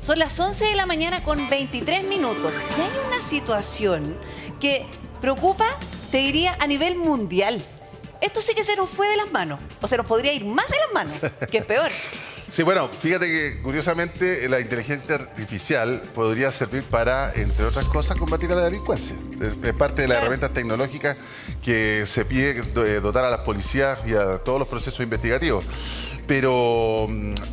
Son las 11 de la mañana con 23 minutos. Y hay una situación que preocupa, te diría, a nivel mundial. Esto sí que se nos fue de las manos. O se nos podría ir más de las manos, que es peor. Sí, bueno, fíjate que curiosamente la inteligencia artificial podría servir para, entre otras cosas, combatir a la delincuencia. Es parte de las herramientas tecnológicas que se pide dotar a las policías y a todos los procesos investigativos. Pero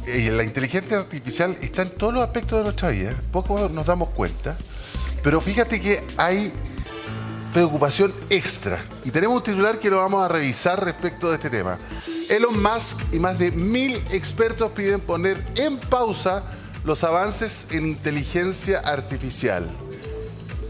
la inteligencia artificial está en todos los aspectos de nuestra vida. Poco nos damos cuenta. Pero fíjate que hay preocupación extra. Y tenemos un titular que lo vamos a revisar respecto de este tema. Elon Musk y más de 1000 expertos piden poner en pausa los avances en inteligencia artificial.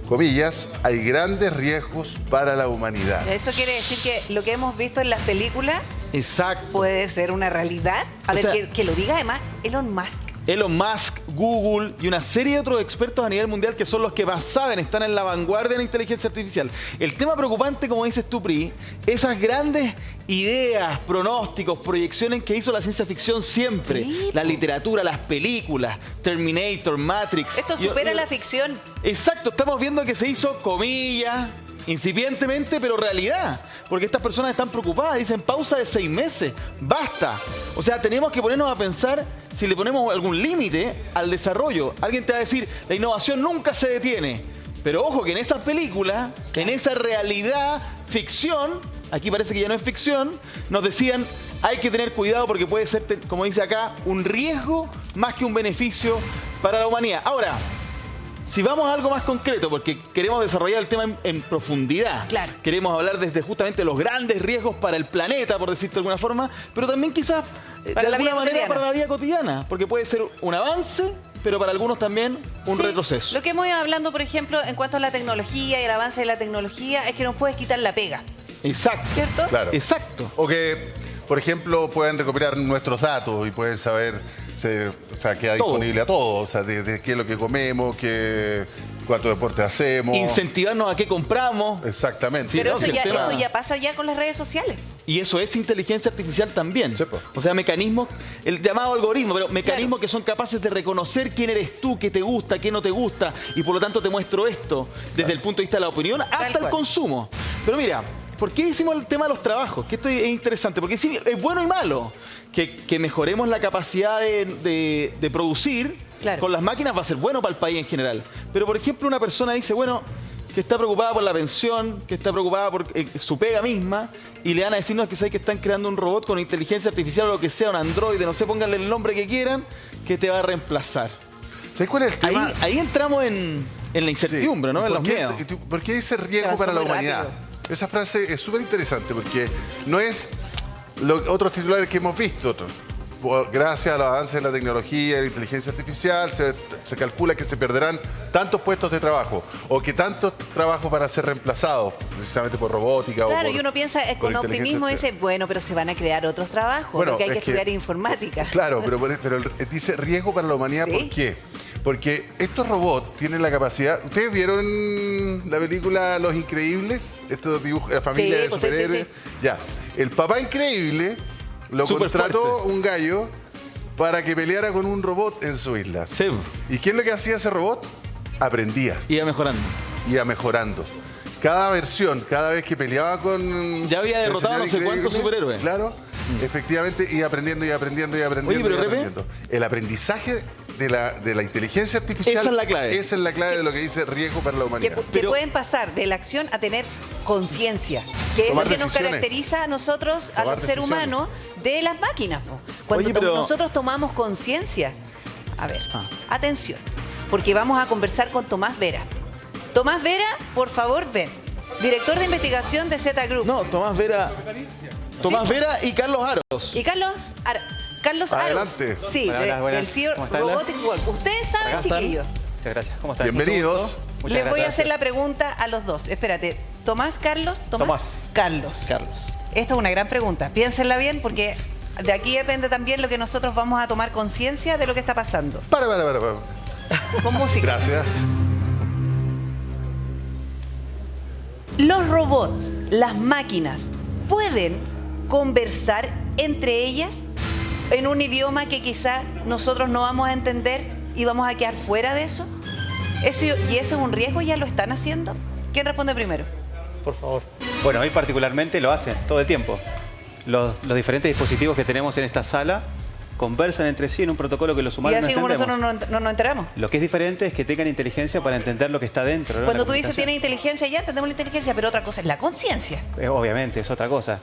Comillas, hay grandes riesgos para la humanidad. Eso quiere decir que lo que hemos visto en las películas Exacto. puede ser una realidad. A ver, que lo diga además Elon Musk. Elon Musk, Google y una serie de otros expertos a nivel mundial que son los que más saben, están en la vanguardia de la inteligencia artificial. El tema preocupante, como dices tú, Pri, esas grandes ideas, pronósticos, proyecciones que hizo la ciencia ficción siempre. Sí, la literatura, las películas, Terminator, Matrix. Esto supera la ficción. Exacto, estamos viendo que se hizo, comillas, incipientemente, pero realidad. Porque estas personas están preocupadas, dicen pausa de 6 meses, basta. O sea, tenemos que ponernos a pensar si le ponemos algún límite al desarrollo. Alguien te va a decir, la innovación nunca se detiene. Pero ojo que en esa película, en esa realidad, ficción, aquí parece que ya no es ficción, nos decían, hay que tener cuidado porque puede ser, como dice acá, un riesgo más que un beneficio para la humanidad. Ahora, si vamos a algo más concreto, porque queremos desarrollar el tema en profundidad. Claro. Queremos hablar desde justamente los grandes riesgos para el planeta, por decirte de alguna forma, pero también quizás Para de la alguna vida manera cotidiana. para la vida cotidiana, porque puede ser un avance, pero para algunos también un Sí, retroceso. Lo que hemos ido hablando, por ejemplo, en cuanto a la tecnología y el avance de la tecnología, es que nos puedes quitar la pega, Exacto. ¿cierto? Claro. Exacto. O que, por ejemplo, puedan recopilar nuestros datos y pueden saber, o sea, queda Todo. disponible a todos, o sea, de qué es lo que comemos, cuánto deporte hacemos. Incentivarnos a qué compramos. Exactamente. Sí, Pero no, eso, si el ya, tema- eso ya pasa ya con las redes sociales. Y eso es inteligencia artificial también. Sí, po. O sea, mecanismos, el llamado algoritmo, pero mecanismos que son capaces de reconocer quién eres tú, qué te gusta, qué no te gusta, y por lo tanto te muestro esto desde el punto de vista de la opinión hasta el cual. consumo. Pero mira, ¿por qué hicimos el tema de los trabajos? Que esto es interesante, porque sí, es bueno y malo que mejoremos la capacidad de producir. Claro. Con las máquinas va a ser bueno para el país en general. Pero, por ejemplo, una persona dice, bueno, que está preocupada por la pensión, que está preocupada por su pega misma, y le van a decirnos que saben que están creando un robot con inteligencia artificial o lo que sea, un androide, no sé, pónganle el nombre que quieran, que te va a reemplazar. ¿Sabes cuál es el tema? Ahí entramos en la incertidumbre, Sí. ¿no? En los ¿Por qué- miedos. ¿Por qué ese riesgo Avanzó para la muy humanidad? rápido. Esa frase es súper interesante porque no es otros titulares que hemos visto. Gracias a los avances de la tecnología y la inteligencia artificial, se calcula que se perderán tantos puestos de trabajo o que tantos trabajos van a ser reemplazados precisamente por robótica Claro, o por, y uno piensa por con inteligencia optimismo, artificial. dice, bueno, pero se van a crear otros trabajos, Bueno, porque hay que es que- estudiar informática. Claro, pero dice riesgo para la humanidad. Sí. ¿Por qué? Porque estos robots tienen la capacidad... ¿Ustedes vieron la película Los Increíbles? Estos dibujos, la familia Sí, de pues sí, superhéroes. sí, Ya. El papá increíble lo Súper contrató fuerte. un gallo para que peleara con un robot en su isla. Sí, ¿Y qué es lo que hacía ese robot? Aprendía, iba mejorando. iba mejorando. Cada versión, cada vez que peleaba con... Ya había el derrotado señor no sé cuántos Increíble, superhéroes. Claro, efectivamente iba aprendiendo, iba aprendiendo, iba aprendiendo. Oye, pero iba Pepe, aprendiendo. El aprendizaje de la inteligencia artificial... Esa es la clave. Esa es la clave de lo que dice riesgo para la Que, humanidad. que Pero- pueden pasar de la acción a tener conciencia, que es lo Tomar que nos decisiones. caracteriza a nosotros, a Tomar los seres decisiones. humanos, de las máquinas. Po. Cuando Oye, pero- nosotros tomamos conciencia, a ver, Ah. atención, porque vamos a conversar con Tomás Vera. Tomás Vera, por favor, ven. Director de investigación de Z Group. No, Tomás Vera y Carlos Aros. Y Carlos Aros. Adelante. Sí, Hola, hola, buenas. del CEO ¿Cómo están? Robotic World. Ustedes saben, Acá están. chiquillos. Muchas gracias. ¿Cómo están? Bienvenidos. Mucho gusto. Muchas Les voy a gracias. hacer la pregunta a los dos. Espérate, Tomás, Carlos, Tomás. Carlos. Carlos. Esta es una gran pregunta. Piénsenla bien porque de aquí depende también lo que nosotros vamos a tomar conciencia de lo que está pasando. Para. Con música. Gracias. Los robots, las máquinas, ¿pueden conversar entre ellas en un idioma que quizá nosotros no vamos a entender? y vamos a quedar fuera de eso? ¿Y eso es un riesgo? ¿Ya lo están haciendo? ¿Quién responde primero? Por favor. Bueno, hoy particularmente lo hacen todo el tiempo. Los diferentes dispositivos que tenemos en esta sala conversan entre sí en un protocolo que los Y humanos no así como entendemos. nosotros no nos enteramos. Lo que es diferente es que tengan inteligencia para entender lo que está dentro, ¿no? Cuando La tú dices comunicación. tiene inteligencia, ya entendemos la inteligencia, pero otra cosa es la conciencia. Obviamente, es otra cosa.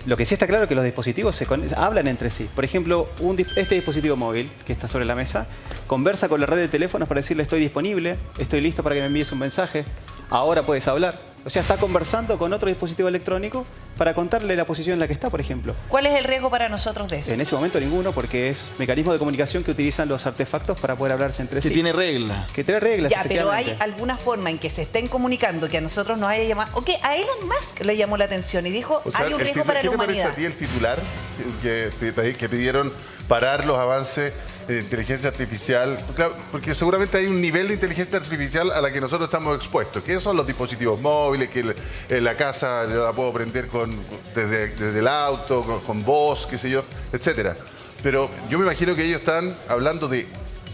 Lo que sí está claro es que los dispositivos hablan entre sí. Por ejemplo, este dispositivo móvil que está sobre la mesa conversa con la red de teléfonos para decirle estoy disponible, estoy listo para que me envíes un mensaje, ahora puedes hablar. O sea, está conversando con otro dispositivo electrónico para contarle la posición en la que está, por ejemplo. ¿Cuál es el riesgo para nosotros de eso? En ese momento ninguno, porque es mecanismo de comunicación que utilizan los artefactos para poder hablarse entre sí. Que tiene reglas. Que tiene reglas, Ya, pero ¿hay efectivamente. alguna forma en que se estén comunicando que a nosotros nos haya llamado? O que a Elon Musk le llamó la atención y dijo, O sea, hay un el riesgo titular- para la ¿qué te parece humanidad. a ti el titular que pidieron parar los avances de inteligencia artificial? Claro, porque seguramente hay un nivel de inteligencia artificial a la que nosotros estamos expuestos, que son los dispositivos móviles, que la casa yo la puedo prender desde el auto, con voz, qué sé yo, etcétera. Pero yo me imagino que ellos están hablando de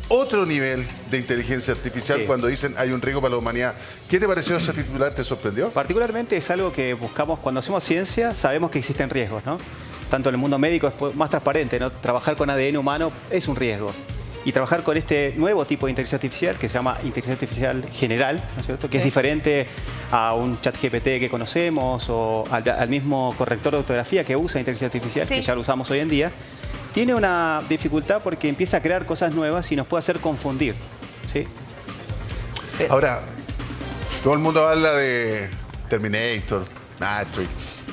otro nivel de inteligencia artificial Sí. cuando dicen hay un riesgo para la humanidad. ¿Qué te pareció ese titular? ¿Te sorprendió? Particularmente es algo que buscamos cuando hacemos ciencia, sabemos que existen riesgos, ¿no? Tanto en el mundo médico es más transparente, ¿no? Trabajar con ADN humano es un riesgo. Y trabajar con este nuevo tipo de inteligencia artificial, que se llama inteligencia artificial general, ¿no es cierto? Que es diferente a un chat GPT que conocemos o al mismo corrector de ortografía que usa inteligencia artificial, Sí. que ya lo usamos hoy en día. Tiene una dificultad porque empieza a crear cosas nuevas y nos puede hacer confundir, ¿sí? Ahora, todo el mundo habla de Terminator, Matrix,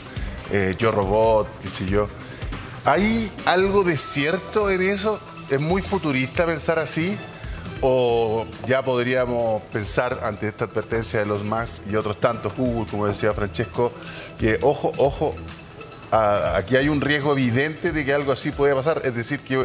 Yo Robot, qué sé yo. ¿Hay algo de cierto en eso? ¿Es muy futurista pensar así? ¿O ya podríamos pensar ante esta advertencia de los Musk y otros tantos, Google, como decía Francesco, que ojo, aquí hay un riesgo evidente de que algo así puede pasar? Es decir, que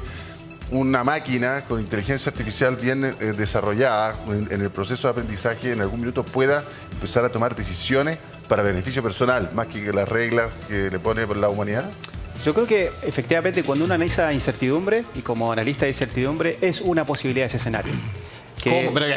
una máquina con inteligencia artificial bien desarrollada en el proceso de aprendizaje en algún minuto pueda empezar a tomar decisiones para beneficio personal, más que las reglas que le pone la humanidad. Yo creo que efectivamente cuando uno analiza incertidumbre y como analista de incertidumbre es una posibilidad ese escenario. ¿Cómo? ¿Pero qué?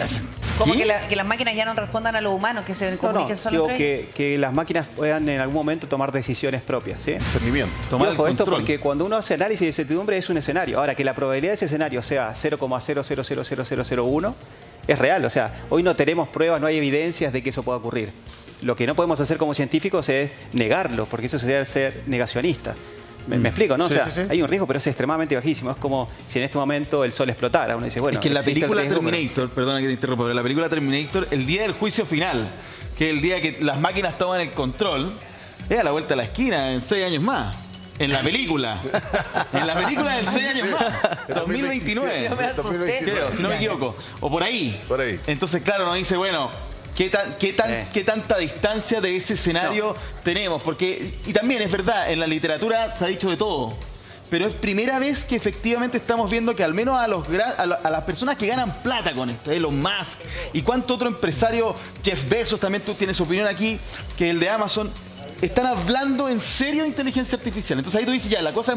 Como ¿Qué? que las máquinas ya no respondan a los humanos, que se No, comuniquen solo digo entre ellos. que las máquinas puedan en algún momento tomar decisiones propias, ¿sí? Discernimiento. Tomar Y ojo, el esto control. porque cuando uno hace análisis de incertidumbre es un escenario. Ahora, que la probabilidad de ese escenario sea 0,00000001 es real. O sea, hoy no tenemos pruebas, no hay evidencias de que eso pueda ocurrir. Lo que no podemos hacer como científicos es negarlo, porque eso sería ser negacionista. ¿Me explico, no? Sí, o sea, sí, sí. hay un riesgo, pero es extremadamente bajísimo. Es como si en este momento el sol explotara. Uno dice, bueno, Es que en la existe el película riesgo, pero- Terminator, perdona que te interrumpa, pero en la película Terminator, el día del juicio final, que es el día que las máquinas toman el control, es a la vuelta de la esquina en 6 años más. En la película. En la película en 6 años más. 2029. Yo me asusté. Creo, si no me equivoco. O por ahí. Por ahí. Entonces, claro, nos dice, bueno, ¿qué tanta distancia de ese escenario tenemos? Porque, y también es verdad, en la literatura se ha dicho de todo. Pero es primera vez que efectivamente estamos viendo que al menos a las personas que ganan plata con esto, Elon Musk y cuánto otro empresario, Jeff Bezos, también tú tienes opinión aquí, que el de Amazon, están hablando en serio de inteligencia artificial. Entonces ahí tú dices, ya, la cosa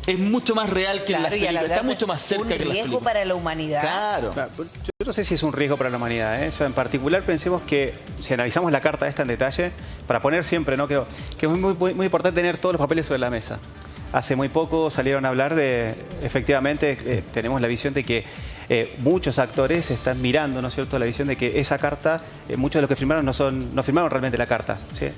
es mucho más real que en las Claro, y a la películas, está larga, mucho más cerca un que en las riesgo películas. para la humanidad. Claro. Claro, yo no sé si es un riesgo para la humanidad, ¿eh? O sea, en particular pensemos que si analizamos la carta esta en detalle, para poner siempre, ¿no? Creo que es muy importante tener todos los papeles sobre la mesa. Hace muy poco salieron a hablar de, efectivamente, tenemos la visión de que muchos actores están mirando, ¿no es cierto?, la visión de que esa carta, muchos de los que firmaron no firmaron realmente la carta, ¿sí?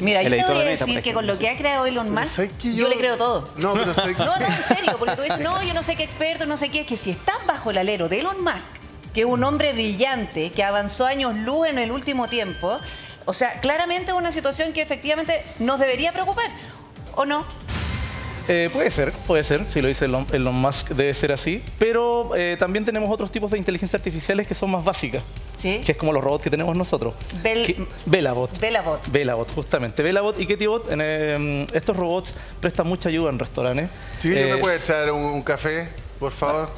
Mira, yo te editor voy a de Meta, decir por que con lo que ha creado Elon Pero Musk, ¿sabes qué? yo le creo todo. No, pero ¿sabes qué? No, en serio, porque tú dices, no, yo no sé qué experto, no sé qué, es que si están bajo el alero de Elon Musk, que es un hombre brillante, que avanzó años luz en el último tiempo, o sea, claramente es una situación que efectivamente nos debería preocupar, ¿o no? Puede ser, si lo dice Elon Musk debe ser así, pero también tenemos otros tipos de inteligencia artificiales que son más básicas, Sí. que es como los robots que tenemos nosotros. Velabot. Velabot, justamente. Velabot y Ketibot, estos robots prestan mucha ayuda en restaurantes. Sí, ¿me puede traer un café, por favor?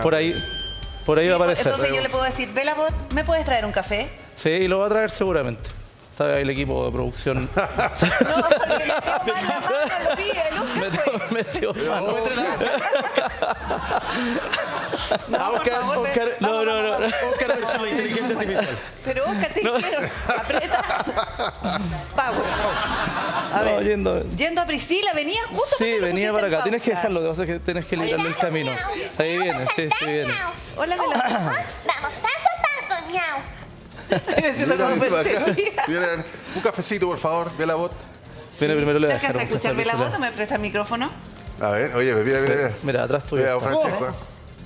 Por ahí va a aparecer. Entonces yo le puedo decir, Velabot, ¿me puedes traer un café? Sí, y lo va a traer seguramente. Está ahí el equipo de producción. No, porque metió mal la mano, lo vi, el hombre fue. Metió mano. No, por favor, Oscar, No. Oscar versus la inteligencia artificial. Pero Oscar, te dijeron, aprieta. Power. A ver, yendo a Priscila, venía justo Sí, cuando lo venía pusiste para en acá. Tienes que pausa. dejarlo, lo que pasa es que tienes que librarle el camino. Ahí viene, sí, viene. Hola, Vela. Vamos, paso, miau. Estoy haciendo como Mira, acá. perseguida. Mira, un cafecito, por favor, ve la bot. Viene primero, le ¿Te voy a dejar alcanza a un escucharme la Priscila. voz o me presta el micrófono? A ver, oye, mira. Mira, atrás tuyo. Mira, está. Francesco.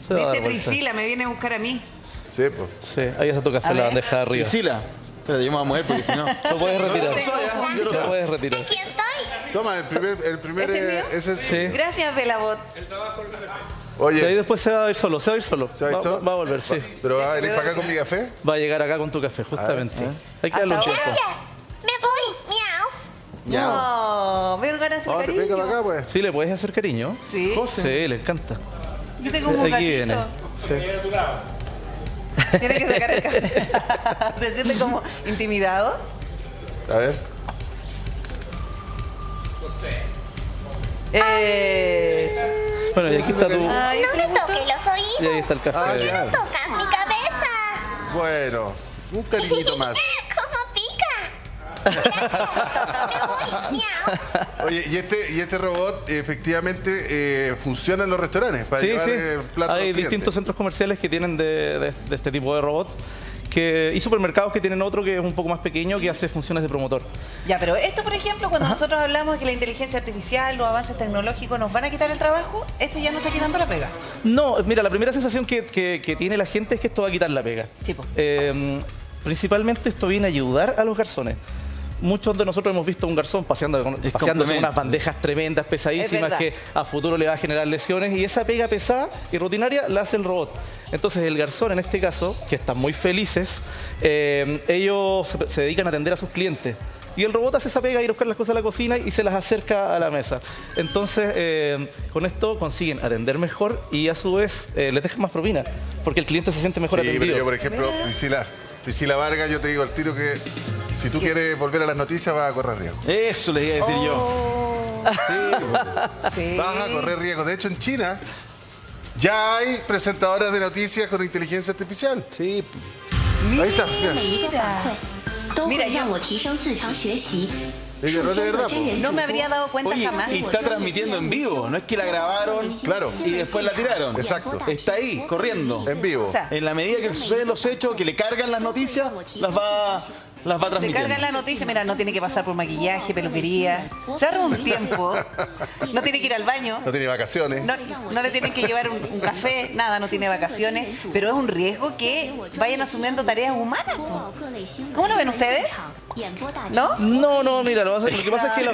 Se va a dar Dice vuelta. Priscila, me viene a buscar a mí. Sí, pues. Sí, ahí está tu café A en la ver. bandeja de arriba. Priscila. Espérate, yo me voy a mover porque si no... Lo puedes retirar. Yo lo Lo sé. puedes retirar. Aquí estoy. Toma, el primer ¿Este es mío? ese Sí. Gracias, Velabot. Y ahí Oye, después se va a ir solo, ¿se va a ir solo? Va a volver, sí. ¿Pero va a venir para acá con mi café? Va a llegar acá con tu café, justamente. Hay que darle un Hasta tiempo. ahora. Me voy, miau. Ya. No, me ganas de hacer Ahora, cariño. venga para acá, pues. Sí, le puedes hacer cariño. Sí, Sí, le encanta. yo tengo un gatito. Aquí viene. Sí. Tienes que sacar el café. ¿Te sientes como intimidado? A ver. Bueno, y aquí está tu... Ay, No ese me le gustó. toques los Y ahí oídos. está el Ah, café. ya. Tocas mi cabeza. Bueno, un cariñito más. ¿Cómo pica? Me voy, miau. Oye, y este robot efectivamente funciona en los restaurantes para Sí, llevar sí. platos a los Hay clientes. distintos centros comerciales que tienen de este tipo de robots. Y supermercados que tienen otro que es un poco más pequeño que hace funciones de promotor. Ya, pero esto, por ejemplo, cuando nosotros hablamos de que la inteligencia artificial, los avances tecnológicos nos van a quitar el trabajo, esto ya no está quitando la pega. No, mira, la primera sensación que tiene la gente es que esto va a quitar la pega. Sí, po. Principalmente esto viene a ayudar a los garzones. Muchos de nosotros hemos visto a un garzón paseándose con complemento. unas bandejas tremendas, Es pesadísimas, verdad. que a futuro le va a generar lesiones, y esa pega pesada y rutinaria la hace el robot. Entonces el garzón, en este caso, que están muy felices, ellos se dedican a atender a sus clientes. Y el robot hace esa pega, ir a buscar las cosas a la cocina y se las acerca a la mesa. Entonces, con esto consiguen atender mejor y a su vez les dejan más propina, porque el cliente se siente mejor Sí, pero atendido. yo, por ejemplo, Priscila Vargas, yo te digo al tiro que si tú quieres volver a las noticias vas a correr riesgo. Eso le iba a decir yo. Oh, sí. Vas a correr riesgo. De hecho, en China ya hay presentadoras de noticias con inteligencia artificial. Sí. Ahí está. Mira. 每一个反馈都，mira, 会 yo- 让我提升自强学习。 Es que no es de verdad, po. No me habría dado cuenta Oye, jamás. y está transmitiendo en vivo. No es que la grabaron, Claro. y después la tiraron. Exacto. Está ahí, corriendo. En vivo. O sea, En la medida que suceden los hechos, que le cargan las noticias, las va se transmitiendo. cargan la noticia, mira, no tiene que pasar por maquillaje, peluquería. Se ahorra un tiempo. No tiene que ir al baño. No tiene vacaciones. No le tienen que llevar un café, nada, no tiene vacaciones. Pero es un riesgo que vayan asumiendo tareas humanas. po. ¿Cómo lo ven ustedes? ¿No? No, mira, lo que pasa es que la...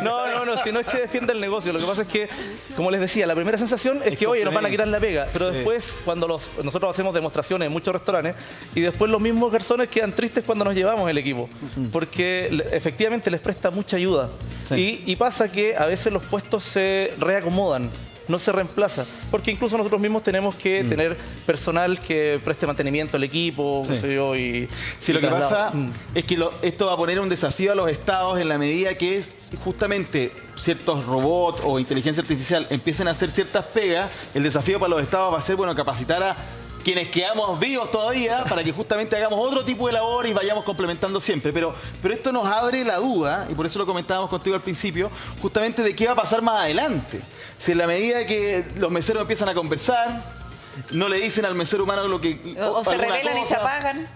No, si no es que defienda el negocio, lo que pasa es que, como les decía, la primera sensación es que, oye, nos van a quitar la pega, pero después, cuando nosotros hacemos demostraciones en muchos restaurantes, y después los mismos garzones quedan tristes cuando nos llevamos el equipo, porque efectivamente les presta mucha ayuda. Sí. Y pasa que a veces los puestos se reacomodan, no se reemplaza, porque incluso nosotros mismos tenemos que tener personal que preste mantenimiento al equipo, qué sé yo, y Sí, lo y que traslado. pasa es que esto va a poner un desafío a los estados en la medida que es justamente ciertos robots o inteligencia artificial empiecen a hacer ciertas pegas. El desafío para los estados va a ser, bueno, capacitar a quienes quedamos vivos todavía para que justamente hagamos otro tipo de labor y vayamos complementando siempre. Pero esto nos abre la duda, y por eso lo comentábamos contigo al principio, justamente de qué va a pasar más adelante. Si en la medida que los meseros empiezan a conversar, no le dicen al mesero humano lo que... O se alguna rebelan y se cosa. apagan.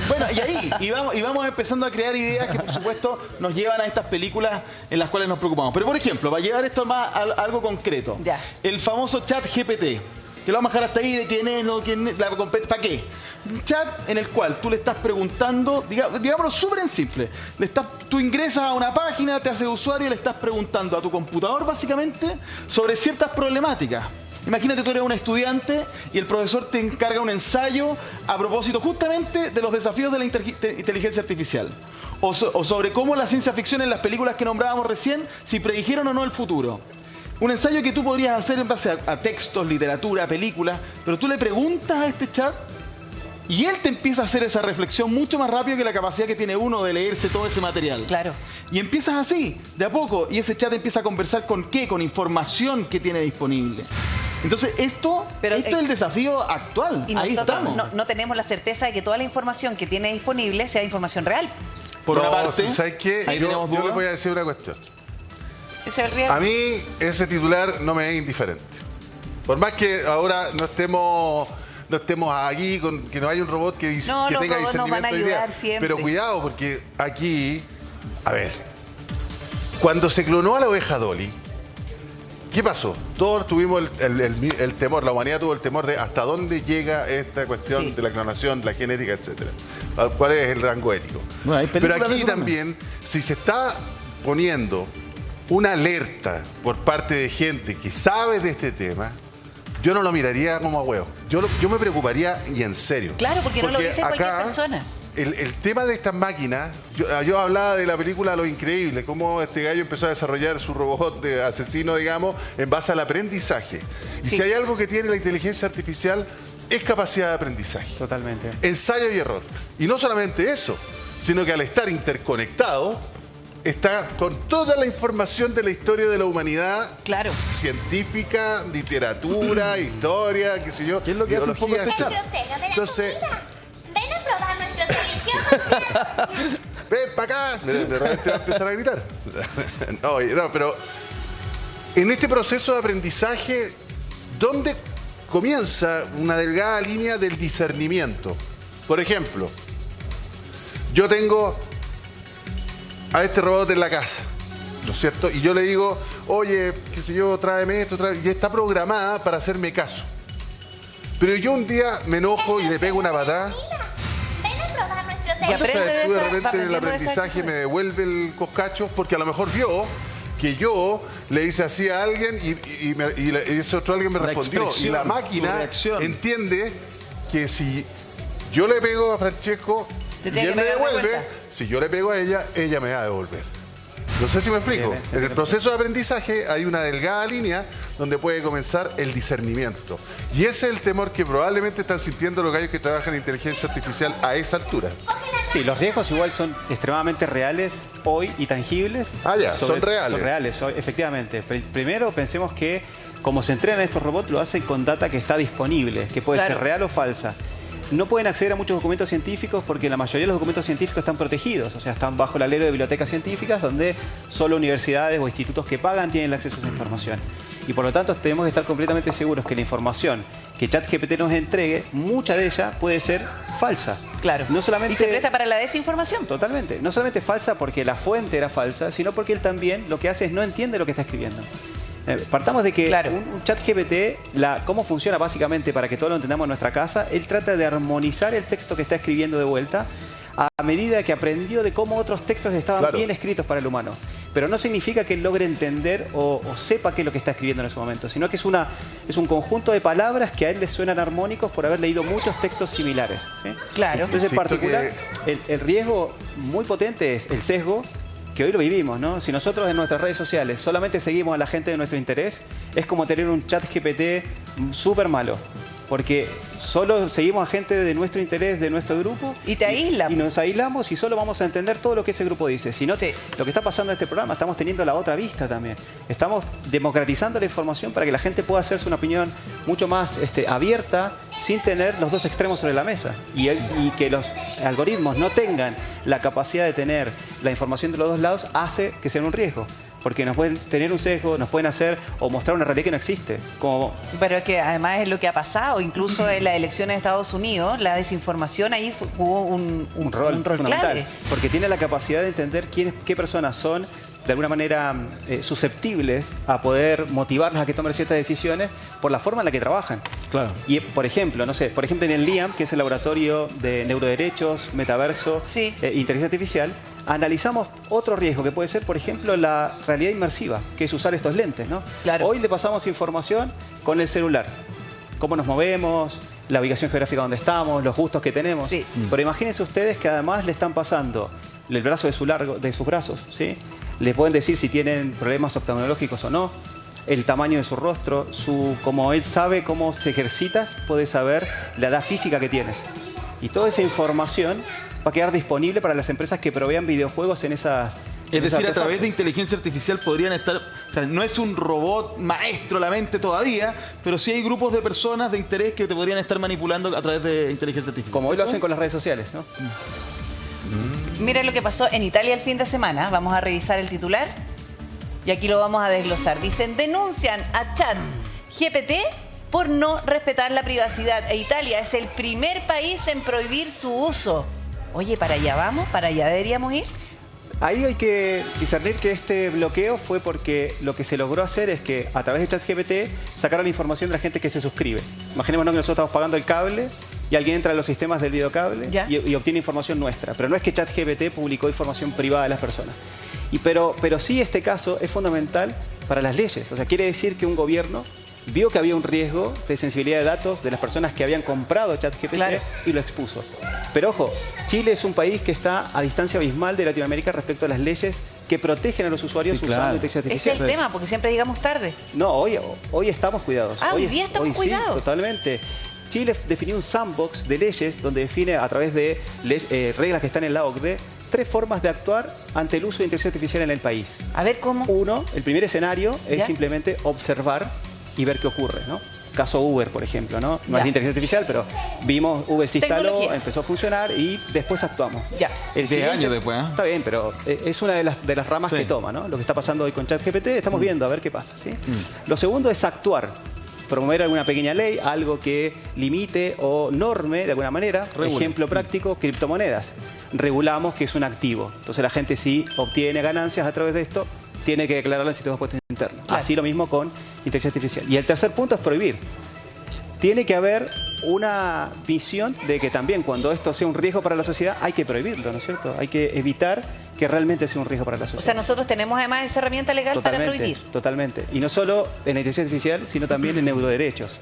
Bueno, y ahí, y vamos empezando a crear ideas que, por supuesto, nos llevan a estas películas en las cuales nos preocupamos. Pero, por ejemplo, va a llevar esto más a algo concreto. Ya. El famoso chat GPT, que lo vamos a dejar hasta ahí de quién es, no quién es, ¿para qué? Un chat en el cual tú le estás preguntando, digámoslo súper en simple, tú ingresas a una página, te haces usuario y le estás preguntando a tu computador, básicamente, sobre ciertas problemáticas. Imagínate, tú eres un estudiante y el profesor te encarga un ensayo a propósito justamente de los desafíos de la inteligencia artificial. O sobre cómo la ciencia ficción en las películas que nombrábamos recién, si predijeron o no el futuro. Un ensayo que tú podrías hacer en base a textos, literatura, películas, pero tú le preguntas a este chat Y él te empieza a hacer esa reflexión mucho más rápido que la capacidad que tiene uno de leerse todo ese material. Claro. Y empiezas así, de a poco, y ese chat empieza a conversar con qué, con información que tiene disponible. Entonces, esto es el desafío actual. Y ahí nosotros estamos. no tenemos la certeza de que toda la información que tiene disponible sea información real. Por una parte, ¿sabes qué? ahí tenemos Yo duda. les voy a decir una cuestión. Ese es el riesgo. A mí ese titular no me es indiferente. Por más que ahora no estemos aquí con que no haya un robot que, No, que los tenga robots nos van a discernimiento de ideas. ayudar siempre. Pero cuidado, porque aquí, a ver, cuando se clonó a la oveja Dolly, ¿qué pasó? Todos tuvimos el temor, la humanidad tuvo el temor de hasta dónde llega esta cuestión Sí. de la clonación, la genética, etcétera. ¿Cuál es el rango ético? Bueno, hay Pero películas de aquí eso también. también, si se está poniendo una alerta por parte de gente que sabe de este tema, yo no lo miraría como a huevo. Yo me preocuparía y en serio. Claro, porque no lo dice cualquier persona. El tema de estas máquinas, yo hablaba de la película Lo Increíble, cómo este gallo empezó a desarrollar su robot de asesino, digamos, en base al aprendizaje. Y Sí. si hay algo que tiene la inteligencia artificial, es capacidad de aprendizaje. Totalmente. Ensayo y error. Y no solamente eso, sino que al estar interconectado, está con toda la información de la historia de la humanidad. Claro. Científica, literatura, historia, qué sé yo. ¿Qué es lo que hace un poco biología, este chat? etcétera. Grosero de la Entonces, comida. Ven a probar nuestros deliciosos platos. ven para acá. De repente va a empezar a gritar. No, pero en este proceso de aprendizaje, ¿dónde comienza una delgada línea del discernimiento? Por ejemplo, yo tengo a este robot en la casa, ¿no es cierto? Y yo le digo, oye, qué sé yo, tráeme esto, y está programada para hacerme caso. Pero yo un día me enojo y le pego una patada. Ven a probar nuestros Y aprende deliciosos. de Tú de esa- repente en el aprendiendo de esa aprendizaje actitud. me devuelve el coscacho porque a lo mejor vio que yo le hice así a alguien y ese otro alguien me La respondió. Y expresión, la tu máquina reacción. entiende que si yo le pego a Francesco Te y tiene él que me pegar de devuelve, vuelta. si yo le pego a ella, ella me va a devolver. No sé si me explico. En el proceso de aprendizaje hay una delgada línea donde puede comenzar el discernimiento. Y ese es el temor que probablemente están sintiendo los gallos que trabajan en inteligencia artificial a esa altura. Sí, los riesgos igual son extremadamente reales hoy y tangibles. Ah, ya, son reales. Son reales, efectivamente. Primero pensemos que como se entrenan estos robots, lo hacen con data que está disponible, que puede Claro. ser real o falsa. No pueden acceder a muchos documentos científicos porque la mayoría de los documentos científicos están protegidos, o sea, están bajo el alero de bibliotecas científicas donde solo universidades o institutos que pagan tienen el acceso a esa información. Y por lo tanto tenemos que estar completamente seguros que la información que ChatGPT nos entregue, mucha de ella puede ser falsa. Claro. No solamente... Y se presta para la desinformación. Totalmente. No solamente falsa porque la fuente era falsa, sino porque él también lo que hace es no entiende lo que está escribiendo. Partamos de que Claro. un ChatGPT, cómo funciona básicamente para que todos lo entendamos en nuestra casa, él trata de armonizar el texto que está escribiendo de vuelta a medida que aprendió de cómo otros textos estaban Claro. bien escritos para el humano. Pero no significa que él logre entender o sepa qué es lo que está escribiendo en ese momento, sino que es un conjunto de palabras que a él le suenan armónicos por haber leído muchos textos similares. ¿Sí? Claro. Entonces, en Insisto particular, el riesgo muy potente es el sesgo, que hoy lo vivimos, ¿no? Si nosotros en nuestras redes sociales solamente seguimos a la gente de nuestro interés, es como tener un chat GPT súper malo. Porque solo seguimos a gente de nuestro interés, de nuestro grupo. Y te aísla. Y nos aislamos y solo vamos a entender todo lo que ese grupo dice. Si no, Sí. lo que está pasando en este programa, estamos teniendo la otra vista también. Estamos democratizando la información para que la gente pueda hacerse una opinión mucho más abierta sin tener los dos extremos sobre la mesa. Y que los algoritmos no tengan la capacidad de tener la información de los dos lados hace que sea un riesgo. Porque nos pueden tener un sesgo, nos pueden hacer o mostrar una realidad que no existe. Como Pero es que además es lo que ha pasado, incluso en las elecciones de Estados Unidos, la desinformación ahí jugó un rol fundamental. clave. Porque tiene la capacidad de entender qué personas son de alguna manera susceptibles a poder motivarlas a que tomen ciertas decisiones por la forma en la que trabajan. Claro. Y por ejemplo, en el LIAM, que es el laboratorio de neuroderechos, metaverso, Sí. inteligencia artificial, analizamos otro riesgo que puede ser, por ejemplo, la realidad inmersiva, que es usar estos lentes, ¿no? Claro. Hoy le pasamos información con el celular. Cómo nos movemos, la ubicación geográfica donde estamos, los gustos que tenemos. Sí. Pero imagínense ustedes que además le están pasando el brazo de sus brazos, ¿sí? Le pueden decir si tienen problemas oftalmológicos o no, el tamaño de su rostro, como él sabe cómo se ejercitas, puede saber la edad física que tienes. Y toda esa información va a quedar disponible para las empresas que provean videojuegos en esas... Es decir, a través de inteligencia artificial podrían estar... O sea, no es un robot maestro la mente todavía, pero sí hay grupos de personas de interés que te podrían estar manipulando a través de inteligencia artificial. Como hoy lo hacen con las redes sociales, ¿no? Mira lo que pasó en Italia el fin de semana. Vamos a revisar el titular y aquí lo vamos a desglosar. Dicen, denuncian a ChatGPT por no respetar la privacidad. E Italia es el primer país en prohibir su uso. Oye, ¿para allá vamos? ¿Para allá deberíamos ir? Ahí hay que discernir que este bloqueo fue porque lo que se logró hacer es que a través de ChatGPT sacaron la información de la gente que se suscribe. Imaginémonos que nosotros estamos pagando el cable y alguien entra en los sistemas del videocable y obtiene información nuestra. Pero no es que ChatGPT publicó información privada de las personas. Pero sí este caso es fundamental para las leyes. O sea, quiere decir que un gobierno vio que había un riesgo de sensibilidad de datos de las personas que habían comprado ChatGPT y lo expuso. Pero ojo, Chile es un país que está a distancia abismal de Latinoamérica respecto a las leyes que protegen a los usuarios usando inteligencia artificial. Es el tema, porque siempre llegamos tarde. No, hoy estamos cuidados. Hoy día estamos cuidados. Sí, totalmente. Chile definió un sandbox de leyes donde define a través de reglas que están en la OCDE 3 formas de actuar ante el uso de inteligencia artificial en el país. A ver cómo. Uno, el primer escenario es simplemente observar y ver qué ocurre, ¿no? Caso Uber, por ejemplo, ¿no? No es de inteligencia artificial, pero vimos, Uber se instaló, empezó a funcionar y después actuamos. Ya. El 10 años después, ¿eh? Está bien, pero es una de las ramas que toma, ¿no? Lo que está pasando hoy con ChatGPT, estamos viendo a ver qué pasa, ¿sí? Lo segundo es actuar. Promover alguna pequeña ley, algo que limite o norme de alguna manera. Ejemplo práctico, criptomonedas. Regulamos que es un activo. Entonces la gente si obtiene ganancias a través de esto, tiene que declararlo en sistemas de impuestos internos. Así lo mismo con inteligencia artificial. Y el tercer punto es prohibir. Tiene que haber una visión de que también cuando esto sea un riesgo para la sociedad hay que prohibirlo, ¿no es cierto? Hay que evitar que realmente sea un riesgo para la sociedad. O sea, nosotros tenemos además esa herramienta legal para prohibir. Totalmente. Y no solo en la inteligencia artificial, sino también en neuroderechos.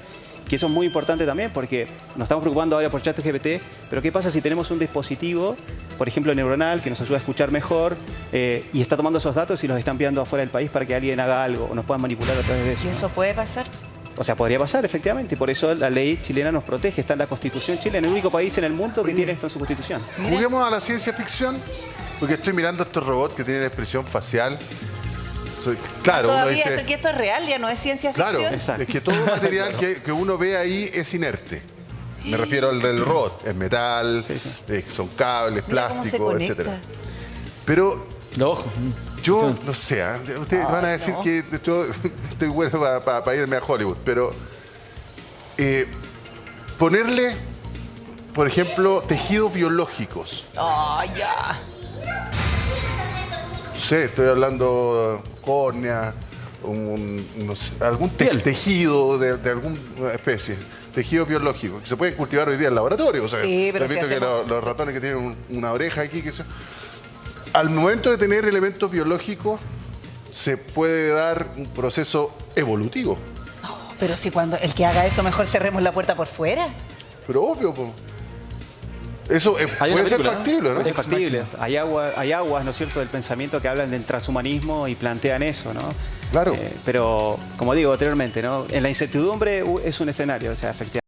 Que eso es muy importante también porque nos estamos preocupando ahora por ChatGPT, pero ¿qué pasa si tenemos un dispositivo, por ejemplo neuronal, que nos ayuda a escuchar mejor y está tomando esos datos y los está enviando afuera del país para que alguien haga algo o nos pueda manipular a través de eso? ¿Y eso puede pasar? O sea, podría pasar, efectivamente, y por eso la ley chilena nos protege, está en la Constitución chilena, el único país en el mundo que tiene esto en su Constitución. Juguemos a la ciencia ficción, porque estoy mirando estos robots que tienen expresión facial. Claro, uno dice... que esto es real, ya no es ciencia ficción. Claro, es que todo material que uno ve ahí es inerte. Me refiero al del robot, es metal, son cables, plástico, etcétera. Pero yo no sé, ustedes van a decir que yo estoy bueno para irme a Hollywood, pero ponerle, por ejemplo, tejidos biológicos. Ya. No sé, estoy hablando córnea, no sé, algún tejido de alguna especie. Tejido biológico, que se pueden cultivar hoy día en laboratorio. O sea, sí, pero repito que los ratones que tienen una oreja aquí, al momento de tener elementos biológicos, se puede dar un proceso evolutivo. No, pero si cuando el que haga eso, mejor cerremos la puerta por fuera. Pero obvio, eso puede ser factible, ¿no? Es factible. Hay aguas, ¿no es cierto?, del pensamiento que hablan del transhumanismo y plantean eso, ¿no? Claro. Pero, como digo anteriormente, ¿no?, en la incertidumbre es un escenario, o sea, efectivamente.